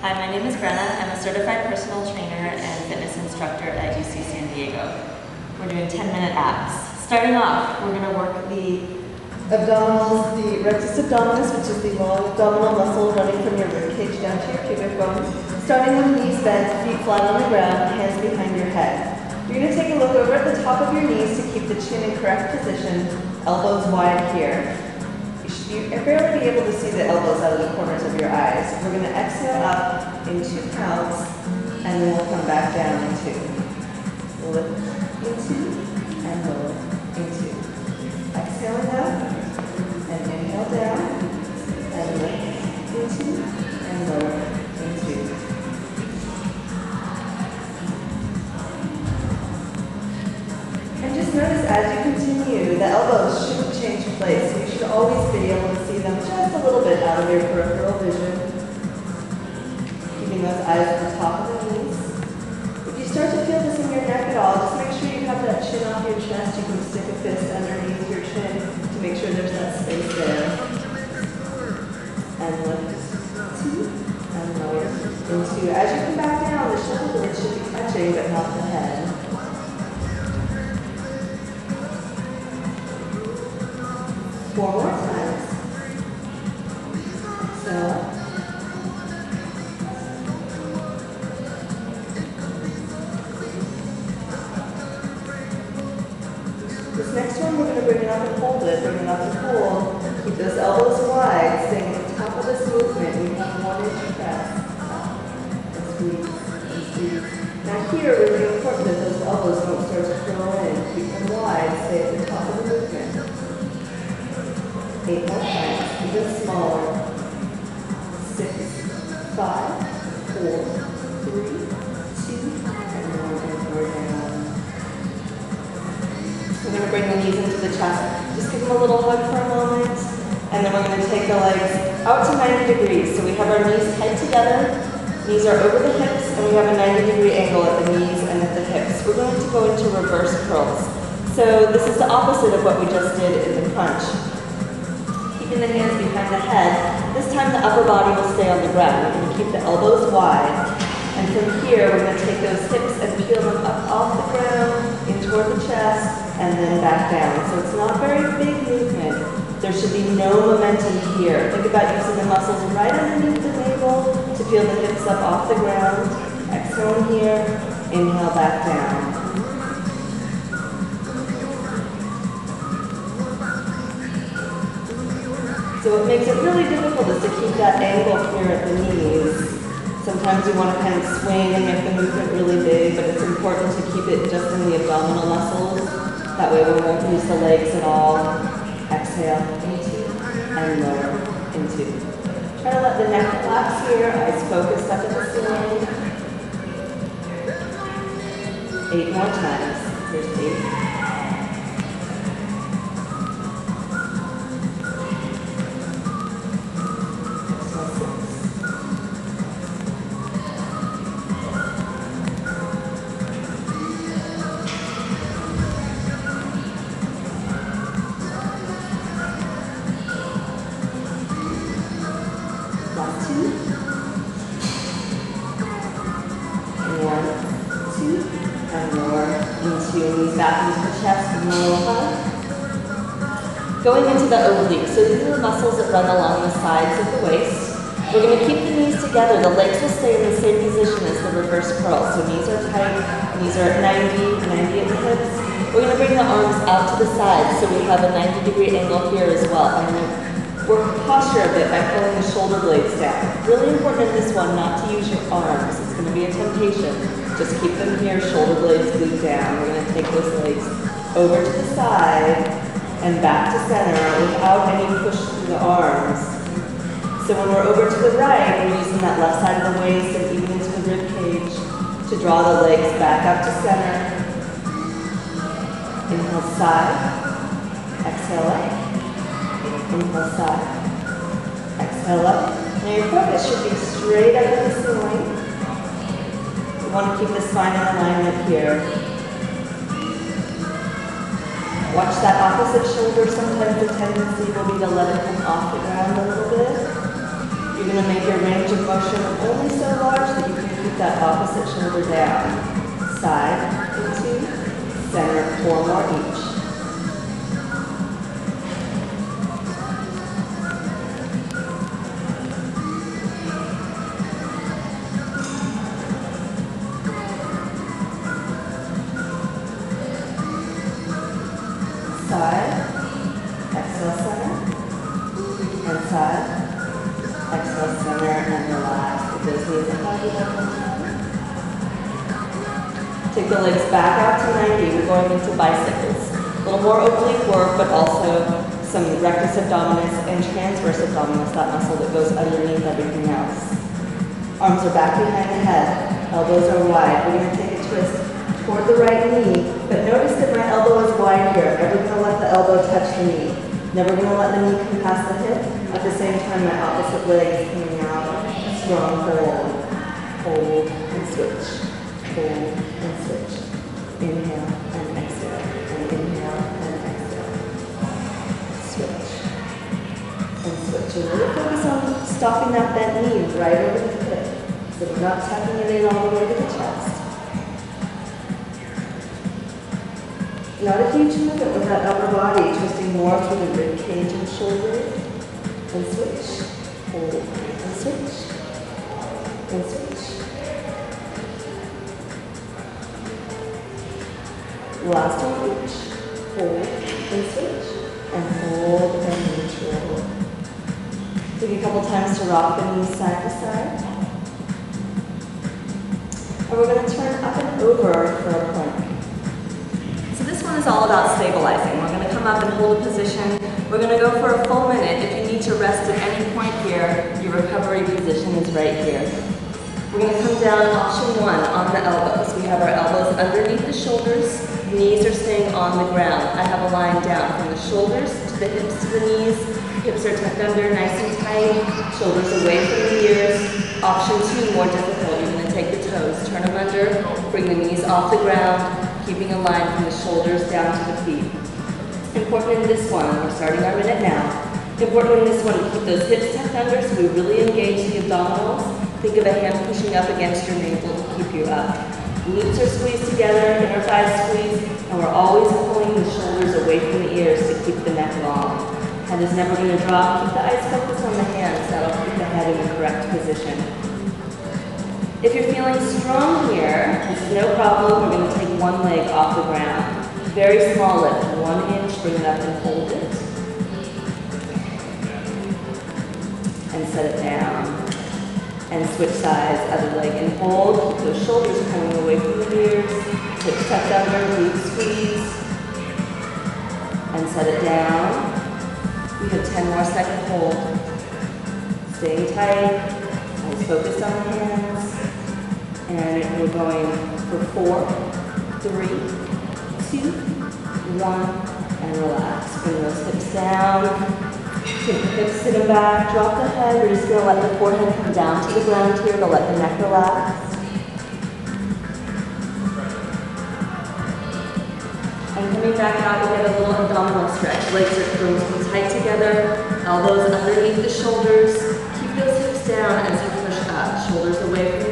Hi, my name is Brenna. I'm a certified personal trainer and fitness instructor at UC San Diego. We're doing 10-minute abs. Starting off, we're going to work the abdominals, the rectus abdominis, which is the long abdominal muscle running from your ribcage down to your pubic bone. Starting with knees bent, feet flat on the ground, hands behind your head. You're going to take a look over at the top of your knees to keep the chin in correct position, elbows wide here. You barely be able to see the elbows out of the corners of your eyes. We're going to exhale up in 2 counts, and then we'll come back down in 2. Lift into, and lower into. Exhaling up, and inhale down, and lift into, and lower into. And just notice as you continue, the elbows shouldn't change place. You should always be able to see them just a little bit out of your peripheral vision. Keeping those eyes at the top of the knees. If you start to feel this in your neck at all, just make sure you have that chin off your chest. You can stick a fist underneath your chin to make sure there's that space there. And lift, 2, and lower, into. As you come back down, the shoulder blades should be touching, but not the head. 4 more times. So, this next one, we're going to bring it up and hold it, bring it up and hold. Keep those elbows wide, staying at the top of this movement. We have 1 inch press. And squeeze, and squeeze. Now here, really important that those elbows don't start to curl in. Keep them wide, stay at the top of the movement. 8 more times, even smaller. 6, 5, 4, 3, 2, and 1 down. We're going to bring the knees into the chest. Just give them a little hug for a moment, and then we're going to take the legs out to 90 degrees. So we have our knees tight together, knees are over the hips, and we have a 90-degree angle at the knees and at the hips. We're going to go into reverse curls. So this is the opposite of what we just did in the crunch. Keeping the hands behind the head. This time the upper body will stay on the ground. We're going to keep the elbows wide. And from here, we're going to take those hips and peel them up off the ground, in toward the chest, and then back down. So it's not a very big movement. There should be no momentum here. Think about using the muscles right underneath the navel to peel the hips up off the ground. Exhale here, inhale back down. So what makes it really difficult is to keep that angle here at the knees. Sometimes you want to kind of swing and make the movement really big, but it's important to keep it just in the abdominal muscles. That way we won't use the legs at all. Exhale, into, and lower, into. Try to let the neck relax here, eyes focused up at the ceiling. 8 more times. Here's 8. Back into the chest and lower hug. Going into the obliques. So these are the muscles that run along the sides of the waist. We're going to keep the knees together. The legs will stay in the same position as the reverse curl. So knees are tight, knees are at 90 at the hips. We're going to bring the arms out to the sides so we have a 90-degree angle here as well. I'm going to work posture a bit by pulling the shoulder blades down. Really important in this one not to use your arms. It's going to be a temptation. Just keep them here, shoulder blades glued down. We're going to take those legs over to the side and back to center without any push through the arms. So when we're over to the right, we're using that left side of the waist and even into the rib cage to draw the legs back up to center. Inhale side, exhale up, inhale side, exhale up. Now your focus should be straight up at the ceiling. We want to keep the spine in alignment here. Watch that opposite shoulder. Sometimes the tendency will be to let it come off the ground a little bit. You're going to make your range of motion only so large that you can keep that opposite shoulder down. Side, into, center, 4 more each. Side, exhale center, and side, exhale center, and relax. If those knees are heavy, take the legs back out to 90. We're going into bicycles. A little more oblique work, but also some rectus abdominis and transverse abdominis, that muscle that goes underneath everything else. Arms are back behind the head. Elbows are wide. We're going to take a twist toward the right knee, but notice that my elbow is wide here. Never going to let the elbow touch the knee. Never going to let the knee come past the hip. At the same time, my opposite leg is coming out. Strong hold. Hold and switch. Hold and switch. Inhale and exhale. And inhale and exhale. Switch. And switch. And really focus on stopping that bent knee right over the hip. So we're not tucking it in all the way to the chest. Not a huge movement with that upper body, twisting more through the rib cage and shoulder. And switch. Hold and switch. And switch. Last one each. Hold and switch. And hold and neutral. Take a couple times to rock the knees side to side. And we're going to turn up and over for a plank. So this one is all about stabilizing. We're going to come up and hold a position. We're going to go for a full minute. If you need to rest at any point here, your recovery position is right here. We're going to come down option 1 on the elbows. We have our elbows underneath the shoulders. Knees are staying on the ground. I have a line down from the shoulders to the hips to the knees. Hips are tucked under, nice and tight. Shoulders away from the ears. Option 2, more difficult. You're going to take the toes, turn them under, bring the knees off the ground, keeping a line from the shoulders down to the feet. Important in this one, we're starting our minute now. Important in this one to keep those hips tucked under so we really engage the abdominals. Think of a hand pushing up against your navel to keep you up. Glutes are squeezed together, inner thighs squeeze, and we're always pulling the shoulders away from the ears to keep the neck long. Head is never going to drop. Keep the eyes focused on the hands. That'll keep the head in the correct position. If you're feeling strong here, this is no problem. We're going to take one leg off the ground. Very small lift, 1 inch, bring it up and hold it. And set it down. And switch sides, other leg and hold. Keep those shoulders coming away from the ears. Hips tucked under, glutes squeeze. And set it down. We have 10 more second hold. Staying tight. Eyes focused on the hands. And we're going for 4, 3, 2, 1, and relax. Bring those hips down. Take the hips, sit them back, drop the head. We're just going to let the forehead come down to the ground here to let the neck relax. And coming back out, we'll get a little abdominal stretch. Legs are going tight together, elbows underneath the shoulders. Keep those hips down as you push up. Shoulders away from